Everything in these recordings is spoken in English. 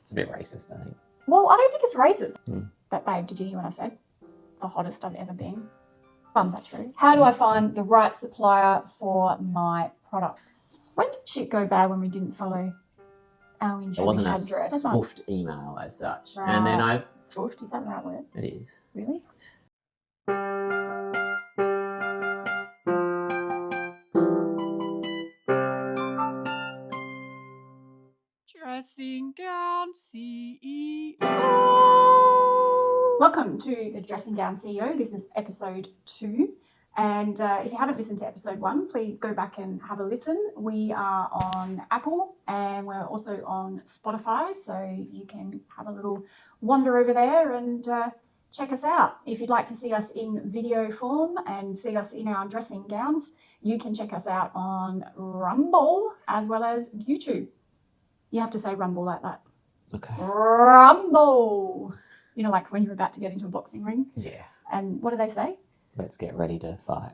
It's a bit racist, I think. Well, I don't think it's racist. But babe, did you hear what I said? The hottest I've ever been. Is that true? How do I find the right supplier for my products? When did shit go bad when we didn't follow our It insurance wasn't a address? swift email as such. Right. And then Swift, is that the right word? It is. Really? Dressing Gown CEO. Welcome to the Dressing Gown CEO. This is episode 2. And if you haven't listened to episode 1, please go back and have a listen. We are on Apple and we're also on Spotify, so you can have a little wander over there and check us out. If you'd like to see us in video form and see us in our dressing gowns, you can check us out on Rumble as well as YouTube. You have to say Rumble like that. Okay. Rumble. You know, like when you're about to get into a boxing ring. Yeah. And what do they say? Let's get ready to fight.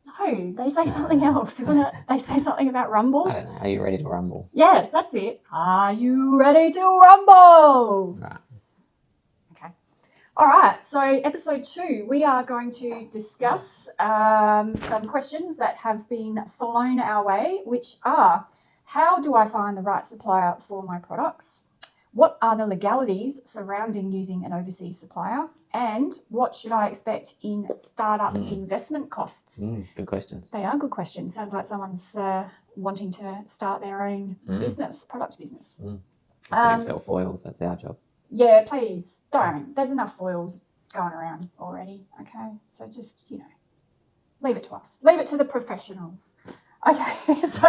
No, they say something else, isn't it? They say something about Rumble. I don't know. Are you ready to rumble? Yes, that's it. Are you ready to rumble? Right. Okay. All right. So episode 2, we are going to discuss some questions that have been thrown our way, which are: how do I find the right supplier for my products? What are the legalities surrounding using an overseas supplier? And what should I expect in startup investment costs? Good questions. They are good questions. Sounds like someone's wanting to start their own business, product business. Just don't sell foils. That's our job. Yeah, please don't. There's enough foils going around already. Okay, so just, leave it to us. Leave it to the professionals. Okay, so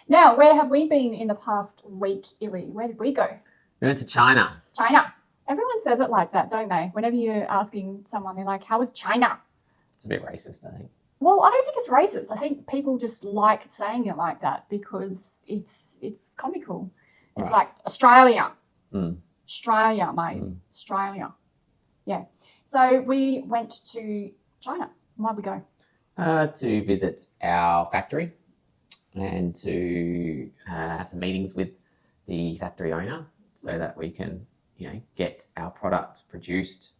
now where have we been in the past week, Illy? Where did we go? We went to China. China. Everyone says it like that, don't they? Whenever you're asking someone, they're like, how was China? It's a bit racist, I think. Well, I don't think it's racist. I think people just like saying it like that because it's comical. It's like Australia. Australia, mate. Australia. Yeah. So we went to China. Why'd we go? To visit our factory and to have some meetings with the factory owner so that we can, get our product produced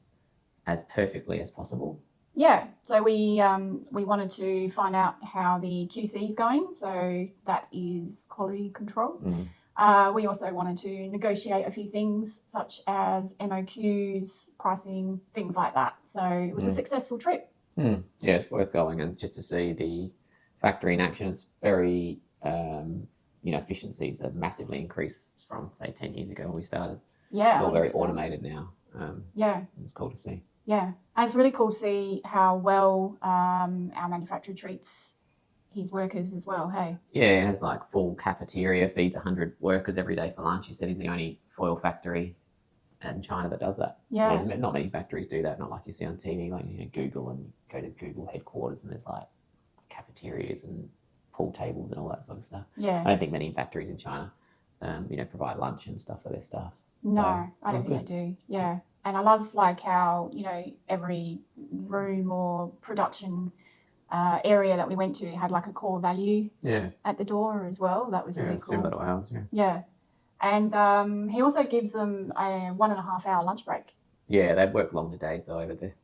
as perfectly as possible. Yeah, so we wanted to find out how the QC is going, so that is quality control. We also wanted to negotiate a few things such as MOQs, pricing, things like that. So it was a successful trip. Yeah, it's worth going, and just to see the factory in action. It's very, efficiencies have massively increased from, say, 10 years ago when we started. Yeah, it's all 100%. very automated now. It's cool to see. Yeah, and it's really cool to see how well our manufacturer treats his workers as well, hey? Yeah, it has like full cafeteria, feeds 100 workers every day for lunch. He said he's the only foil factory in China that does that. Yeah. Not many factories do that, not like you see on TV, like Google, and go to Google headquarters and there's like cafeterias and pool tables and all that sort of stuff. Yeah. I don't think many factories in China, provide lunch and stuff for their staff. No, I don't think they do. Yeah. And I love like how, every room or production area that we went to had like a core value at the door as well. That was really cool. Similar to ours, Yeah. And he also gives them a 1.5 hour lunch break. Yeah, they work longer days though over there.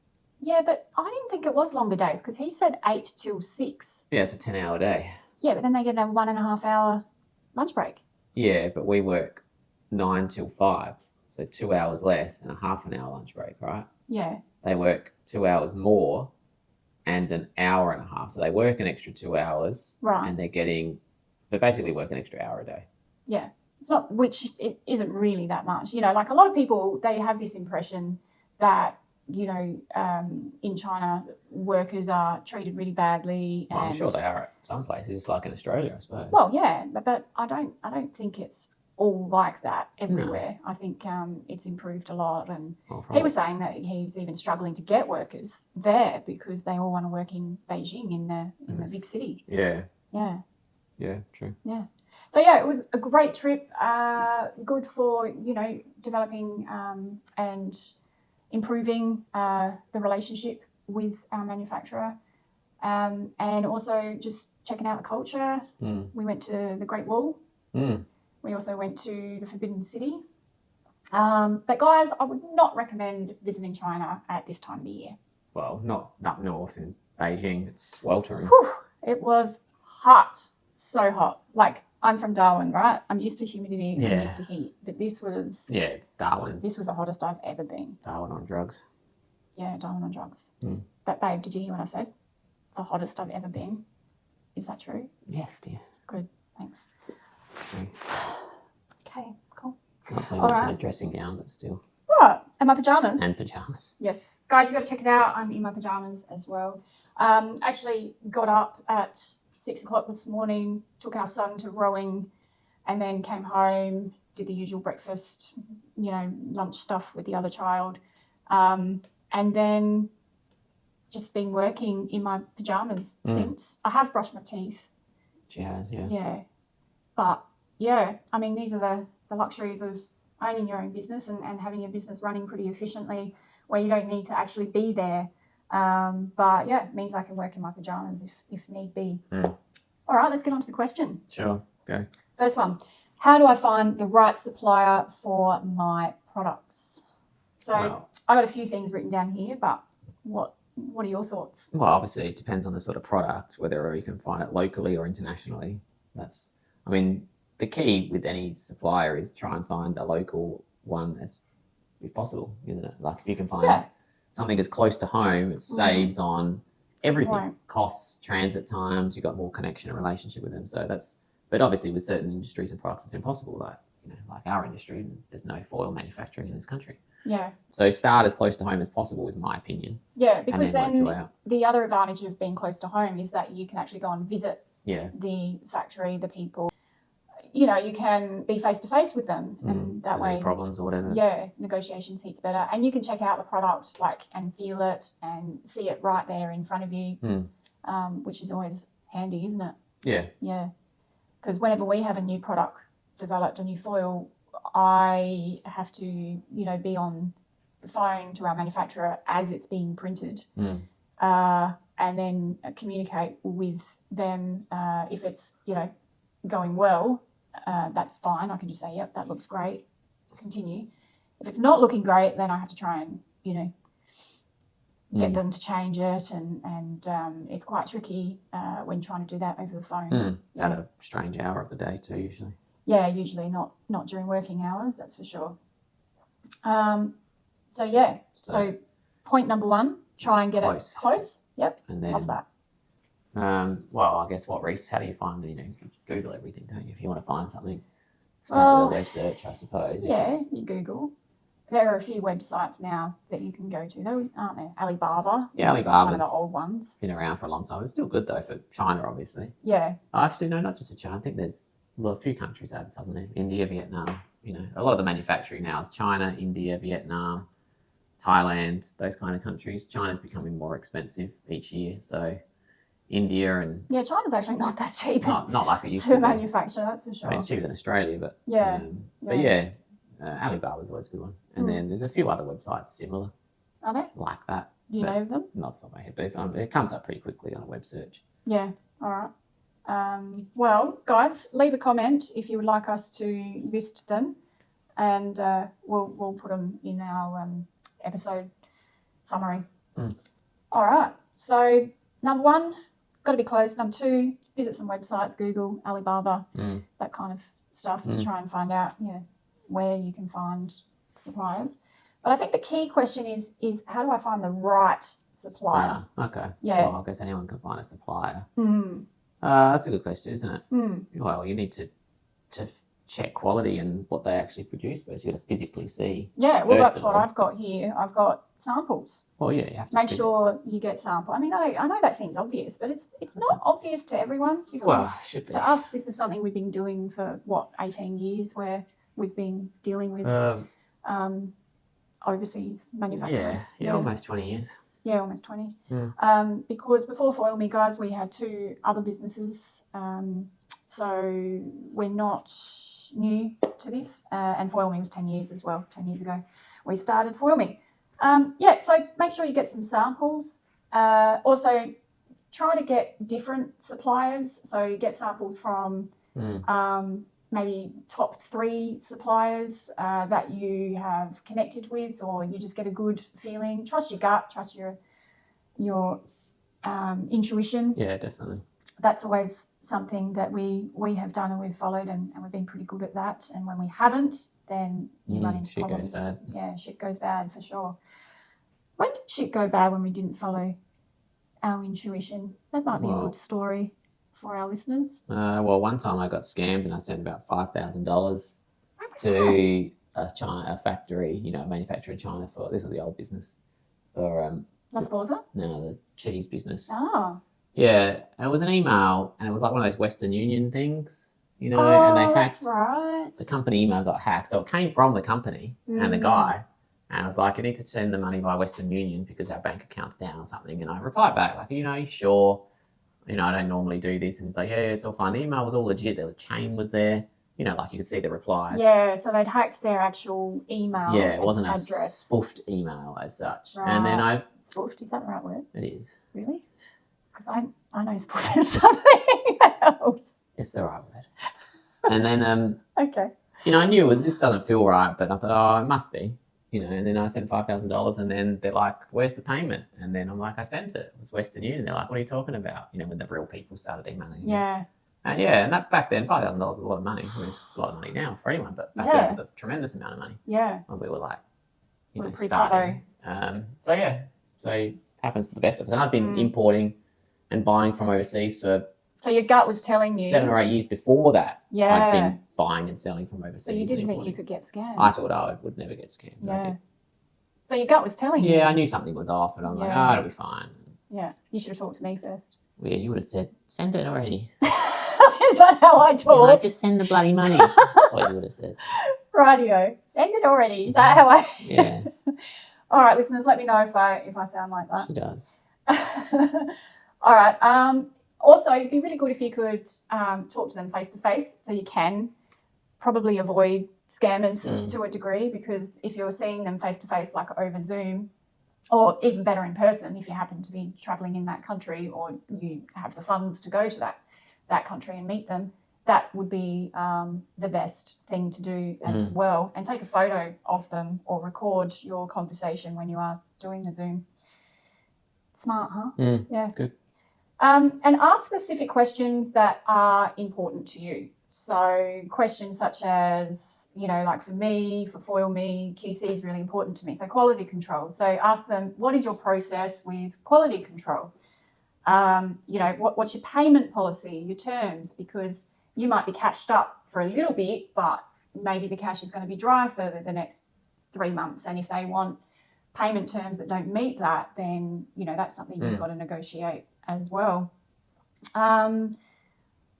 Yeah, but I didn't think it was longer days because he said 8 till 6. Yeah, it's a 10-hour day. Yeah, but then they get a 1.5 hour lunch break. Yeah, but we work 9 till 5, so 2 hours less and a half an hour lunch break, right? Yeah. They work 2 hours more and an hour and a half. So they work an extra 2 hours. Right. And they basically work an extra hour a day. Yeah. It's not, which it isn't really that much. Like a lot of people, they have this impression that, in China, workers are treated really badly. Well, I'm sure they are at some places, just like in Australia, I suppose. Well, yeah, but I don't think it's all like that everywhere. No. I think it's improved a lot. And he was saying that he's even struggling to get workers there because they all want to work in Beijing in the big city. Yeah. Yeah. Yeah, true. Yeah. So, yeah, it was a great trip, good for, developing and improving the relationship with our manufacturer and also just checking out the culture. We went to the Great Wall. We also went to the Forbidden City. But guys, I would not recommend visiting China at this time of the year. Well, not up north in Beijing. It's sweltering. Whew, it was hot, so hot. Like, I'm from Darwin, right? I'm used to humidity and I'm used to heat. But this was... Yeah, it's Darwin. This was the hottest I've ever been. Darwin on drugs. Yeah, Darwin on drugs. Mm. But babe, did you hear what I said? The hottest I've ever been. Is that true? Yes, dear. Good, thanks. Okay, cool. Not so much in a dressing gown, but still. What? And my pajamas? And pajamas. Yes. Guys, you got to check it out. I'm in my pajamas as well. Actually got up at 6 o'clock this morning, took our son to rowing, and then came home, did the usual breakfast, lunch stuff with the other child. And then just been working in my pajamas since. I have brushed my teeth. She has, yeah. Yeah. But, yeah, I mean, these are the luxuries of owning your own business and having your business running pretty efficiently where you don't need to actually be there. But, yeah, it means I can work in my pajamas if need be. Mm. All right, let's get on to the question. Sure, go. First one, how do I find the right supplier for my products? So I got a few things written down here, but what are your thoughts? Well, obviously it depends on the sort of product, whether you can find it locally or internationally. The key with any supplier is try and find a local one if possible, isn't it? Like if you can find something that's close to home, it saves on everything. Right. Costs, transit times, you've got more connection and relationship with them. But obviously with certain industries and products it's impossible, like our industry, there's no foil manufacturing in this country. Yeah. So start as close to home as possible is my opinion. Yeah, because then the other advantage of being close to home is that you can actually go and visit the factory, the people. You can be face to face with them, and that way problems or whatever. Yeah, negotiations heaps better, and you can check out the product and feel it and see it right there in front of you, which is always handy, isn't it? Yeah. Yeah, because whenever we have a new product developed, a new foil, I have to be on the phone to our manufacturer as it's being printed, and then communicate with them if it's going well. That's fine. I can just say, yep, that looks great. Continue. If it's not looking great, then I have to try and, get them to change it. And it's quite tricky when trying to do that over the phone. At a strange hour of the day too, usually. Yeah, usually not during working hours, that's for sure. So point number one, try and get it close. Yep, and then, love that. Well, I guess how do you find it? You Google everything, don't you? If you want to find something, start with a web search, I suppose. Yeah, you Google. There are a few websites now that you can go to. Those aren't there? Alibaba. Yeah, Alibaba's one of the old ones. Been around for a long time. It's still good though for China, obviously. Yeah. Actually, no, not just for China. I think there's a few countries advertising there. India, Vietnam. A lot of the manufacturing now is China, India, Vietnam, Thailand, those kind of countries. China's becoming more expensive each year, so India and China's actually not that cheap. It's not like it used to manufacture, that's for sure. It's cheaper than Australia, but Alibaba's always a good one. And then there's a few other websites similar. Are there? Like that. Do you know them? Not off my head, but it comes up pretty quickly on a web search. Yeah, all right. Well, guys, leave a comment if you would like us to list them, and we'll put them in our episode summary. All right. So number one, got to be close. Number two, visit some websites, Google, Alibaba, that kind of stuff to try and find out where you can find suppliers. But I think the key question is how do I find the right supplier? Okay. Yeah. Well, I guess anyone can find a supplier. That's a good question, isn't it? Well, you need to check quality and what they actually produce first. You've got to physically see. Yeah, well, that's what I've got here. I've got samples. Well, yeah, you have to make sure you get sample. I mean, I know that seems obvious, but it's not obvious to everyone. Because to us, this is something we've been doing for 18 years, where we've been dealing with overseas manufacturers. Yeah, almost 20 years. Yeah, almost 20. Because before Foil Me, guys, we had 2 other businesses. So we're not new to this. And Foil Me was 10 years as well. 10 years ago, we started Foil Me. So make sure you get some samples. Also, try to get different suppliers. So get samples from maybe top 3 suppliers that you have connected with, or you just get a good feeling. Trust your gut, trust your intuition. Yeah, definitely. That's always something that we have done and we've followed, and we've been pretty good at that. And when we haven't, then you run into shit problems. goes bad. Yeah, shit goes bad for sure. When did shit go bad when we didn't follow our intuition? That might be a good story for our listeners. Well, one time I got scammed and I sent about $5,000 to a factory, a manufacturer in China for, this was the old business, for La Sposa? No, the cheese business. Oh. Yeah, and it was an email, and it was like one of those Western Union things, and they hacked. That's right. The company email got hacked, so it came from the company and the guy, and I was like, "You need to send the money by Western Union because our bank account's down or something." And I replied back like, "You sure? I don't normally do this." And he's like, "Yeah, it's all fine." The email was all legit. The chain was there. Like you could see the replies. Yeah, so they'd hacked their actual email. Yeah, it wasn't address. a spoofed email as such. Right. And then spoofed, is that the right word? It is. Really? Because I know spoofed is something else. It's the right word. And then okay. I knew this doesn't feel right, but I thought, oh, it must be. And then I sent $5,000, and then they're like, "Where's the payment?" And then I'm like, "I sent it. It was Western Union." They're like, "What are you talking about?" When the real people started emailing. Yeah. And that back then, $5,000 was a lot of money. I mean, it's a lot of money now for anyone, but back then it was a tremendous amount of money. Yeah. When we were like, starting. So it happens to the best of us. And I've been importing and buying from overseas for. So your gut was telling you 7 or 8 years before that. Yeah. I'd been buying and selling from overseas. So you didn't think you could get scammed? I thought I would never get scammed. Yeah. So your gut was telling you? Yeah, I knew something was off, and I'm like, it'll be fine. Yeah. You should have talked to me first. Yeah, you would have said, "Send it already." Is that how I talk? Just send the bloody money. That's what you would have said. Radio. Send it already. Is that how I... Yeah. All right, listeners, let me know if I sound like that. She does. All right. Also, it'd be really good if you could talk to them face-to-face, so you can probably avoid scammers to a degree, because if you're seeing them face-to-face, like over Zoom, or even better in person, if you happen to be travelling in that country or you have the funds to go to that country and meet them, that would be the best thing to do as well. And take a photo of them or record your conversation when you are doing the Zoom. Smart, huh? Yeah. Good. And ask specific questions that are important to you. So questions such as, like for me, for Foil Me, QC is really important to me. So quality control. So ask them, what is your process with quality control? What's your payment policy, your terms? Because you might be cashed up for a little bit, but maybe the cash is going to be dry for the next 3 months. And if they want payment terms that don't meet that, then, that's something you've got to negotiate as well.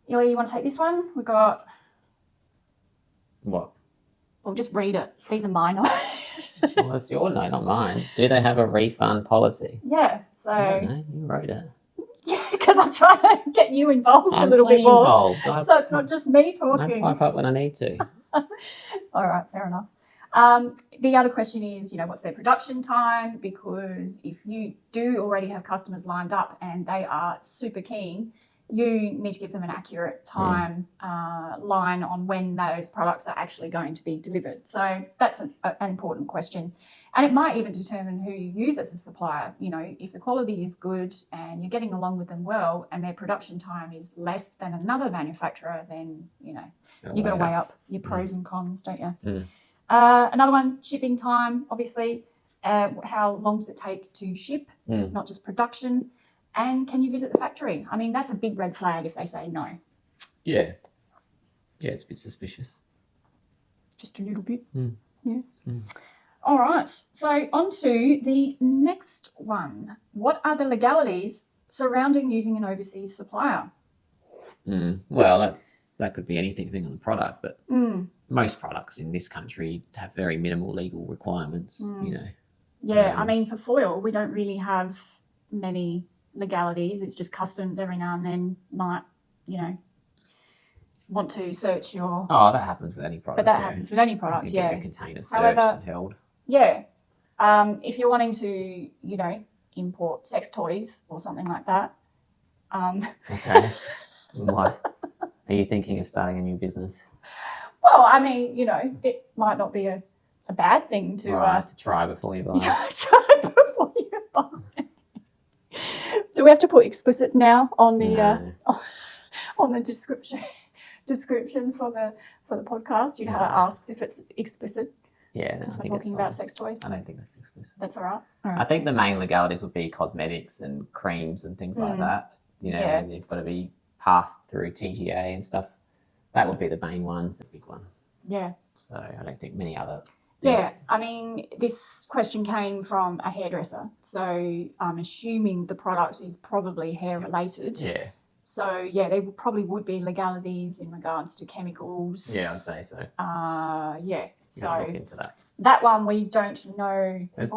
You want to take this one? We've got... What? Well, just read it. These are mine. Well, it's your note, not mine. Do they have a refund policy? Yeah, so... No, you wrote it. Yeah, because I'm trying to get you involved a little bit more. Involved. So it's not just me talking. I pipe up when I need to. All right, fair enough. The other question is, what's their production time? Because if you do already have customers lined up and they are super keen, you need to give them an accurate time line on when those products are actually going to be delivered. So that's an important question. And it might even determine who you use as a supplier. If the quality is good and you're getting along with them well and their production time is less than another manufacturer, then, you've got to weigh up your pros and cons, don't you? Another one, shipping time, obviously. How long does it take to ship, not just production? And can you visit the factory? I mean, that's a big red flag if they say no. Yeah. Yeah, it's a bit suspicious. Just a little bit. Yeah. All right. So on to the next one. What are the legalities surrounding using an overseas supplier? Well, that could be anything depending on the product, but most products in this country have very minimal legal requirements, Yeah, I mean, for foil, we don't really have many legalities. It's just customs every now and then might, want to search your... Oh, that happens with any product. But that happens with any product, you can yeah. get your container searched and held. Yeah. If you're wanting to, import sex toys or something like that. Okay. What? Are you thinking of starting a new business? Well, I mean, it might not be a bad thing to To try before you buy. try before you buy. Do we have to put explicit now on the No. on the description for the podcast? You know how it asks if it's explicit. Yeah, no, Because I we're think talking about sex toys. I don't think that's explicit. That's all right. I think the main legalities would be cosmetics and creams and things like that. Yeah. They've got to be passed through TGA and stuff. That would be the main ones, the big one. Yeah. So I don't think many other. Yeah, I mean, this question came from a hairdresser, so I'm assuming the product is probably hair related. Yeah. So yeah, there probably would be legalities in regards to chemicals. Yeah, I'd say so. Yeah. So look into that one we don't know. There's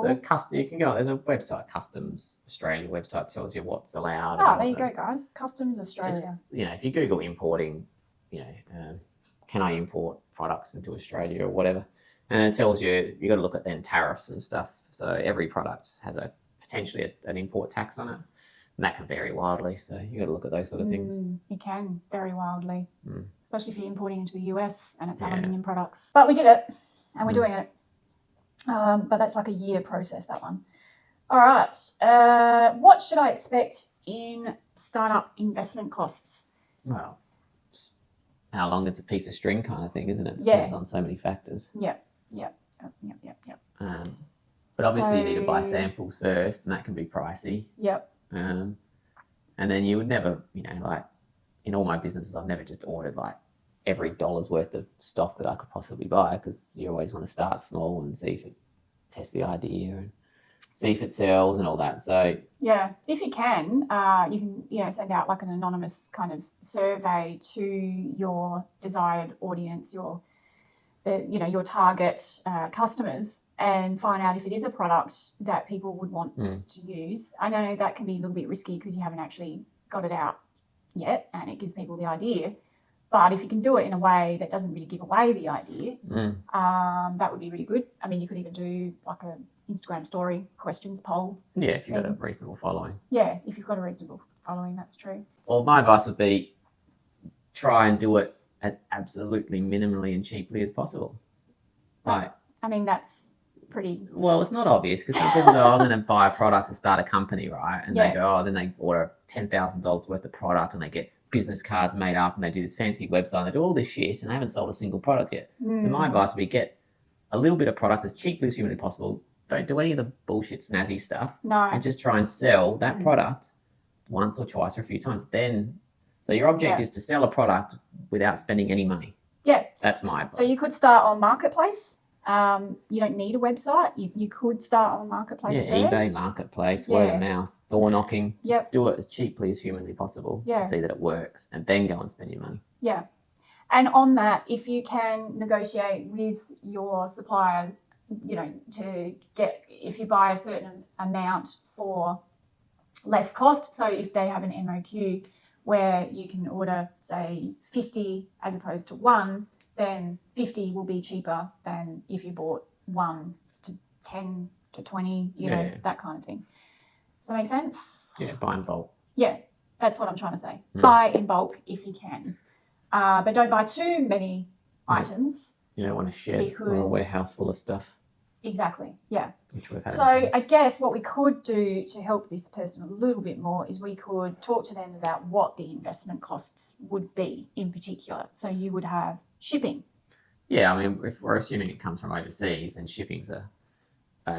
you can go. There's a website, Customs Australia website, tells you what's allowed. Oh, there you go, guys. Customs Australia. Just, if you Google importing, can I import products into Australia or whatever, and it tells you got to look at then tariffs and stuff. So every product has potentially an import tax on it, and that can vary wildly. So you got to look at those sort of things. It can vary wildly, especially if you're importing into the US and it's aluminium products. But we did it, and we're doing it. But that's like a year process, that one. All right. What should I expect in startup investment costs? Well, how long is a piece of string kind of thing, isn't it? It Yeah. depends on so many factors. Yep. But obviously you need to buy samples first, and that can be pricey. Yep. And then you would never, like in all my businesses, I've never just ordered like every dollar's worth of stock that I could possibly buy, because you always want to start small and see if it test the idea and see if it sells and all that. So yeah, if you can, you can send out like an anonymous kind of survey to your desired audience, your target customers, and find out if it is a product that people would want to use. I know that can be a little bit risky because you haven't actually got it out yet, and it gives people the idea. But if you can do it in a way that doesn't really give away the idea, that would be really good. I mean, you could even do like a Instagram story questions poll. Yeah, if you've got a reasonable following. Yeah, if you've got a reasonable following, that's true. Well, my advice would be try and do it as absolutely minimally and cheaply as possible. Like, I mean, that's pretty... Well, it's not obvious, because some people go, I'm going to buy a product to start a company, right? And they go, then they order $10,000 worth of product, and they get business cards made up, and they do this fancy website, and they do all this shit, and they haven't sold a single product yet. So my advice would be get a little bit of product as cheaply as humanly possible. Don't do any of the bullshit snazzy stuff. No. And just try and sell that product once or twice or a few times. So your object is to sell a product without spending any money. Yeah. That's my advice. So you could start on Marketplace. You don't need a website. You could start on Marketplace first. eBay, Marketplace, word of mouth, door knocking. Yep. Just do it as cheaply as humanly possible to see that it works, and then go and spend your money. Yeah. And on that, if you can negotiate with your supplier, to get, if you buy a certain amount for less cost, so if they have an MOQ where you can order, say, 50 as opposed to 1, then 50 will be cheaper than if you bought 1 to 10 to 20, that kind of thing. Does that make sense? Yeah, buy in bulk. Yeah, that's what I'm trying to say. Buy in bulk if you can. But don't buy too many items. You don't want a shed or a warehouse full of stuff. Exactly, yeah. Which we've had So I guess what we could do to help this person a little bit more is we could talk to them about what the investment costs would be in particular. So you would have shipping. Yeah, I mean, if we're assuming it comes from overseas, then shipping's a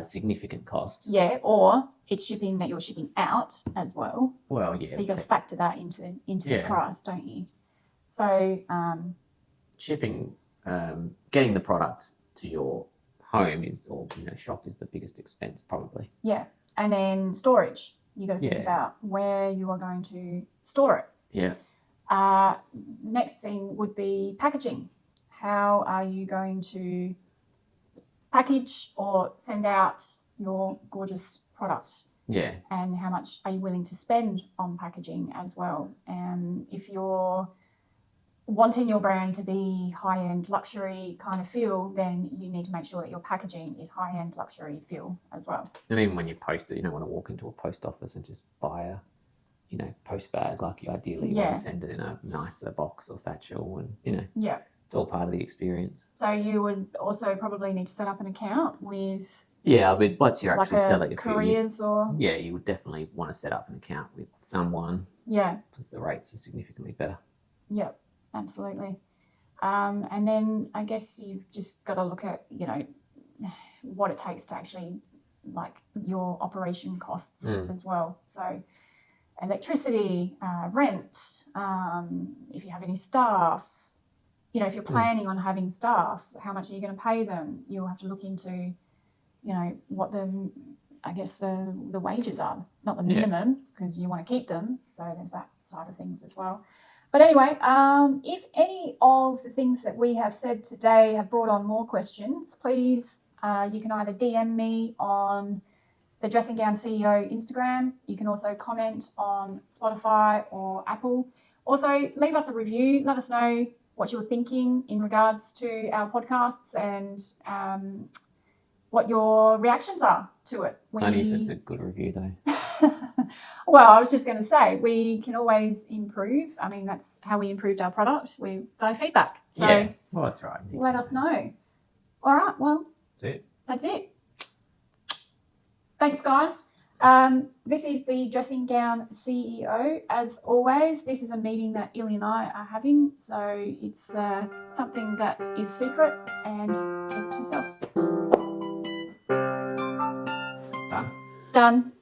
significant cost. Yeah, or it's shipping that you're shipping out as well. Well, yeah. So you got to factor that into the price, don't you? So shipping, getting the product to your home shop is the biggest expense probably. Yeah, and then storage. You got to think about where you are going to store it. Yeah. Next thing would be packaging. How are you going to package or send out your gorgeous product? Yeah. And how much are you willing to spend on packaging as well? If you're wanting your brand to be high-end luxury kind of feel, then you need to make sure that your packaging is high-end luxury feel as well. And even when you post it, you don't want to walk into a post office and just buy a post bag. Like you ideally want to send it in a nicer box or satchel, and it's all part of the experience. So you would also probably need to set up an account with. Yeah, I mean, once you're actually selling it, careers or. Yeah, you would definitely want to set up an account with someone. Yeah. Because the rates are significantly better. Yep, absolutely. And then I guess you've just got to look at, what it takes to actually, like, your operation costs as well. So electricity, rent, if you have any staff, if you're planning on having staff, how much are you going to pay them? You'll have to look into, what the wages are, not the minimum, because you want to keep them. So there's that side of things as well. But anyway, if any of the things that we have said today have brought on more questions, please, you can either DM me on the Dressing Gown CEO Instagram. You can also comment on Spotify or Apple. Also, leave us a review. Let us know what you're thinking in regards to our podcasts and what your reactions are to it. Only if it's a good review, though. Well, I was just going to say, we can always improve. I mean, that's how we improved our product. We got feedback. So well, that's right. Let us know. All right, well. That's it. Thanks, guys. This is the Dressing Gown CEO. As always, this is a meeting that Illy and I are having. So it's something that is secret, and keep it to yourself. Done. Done.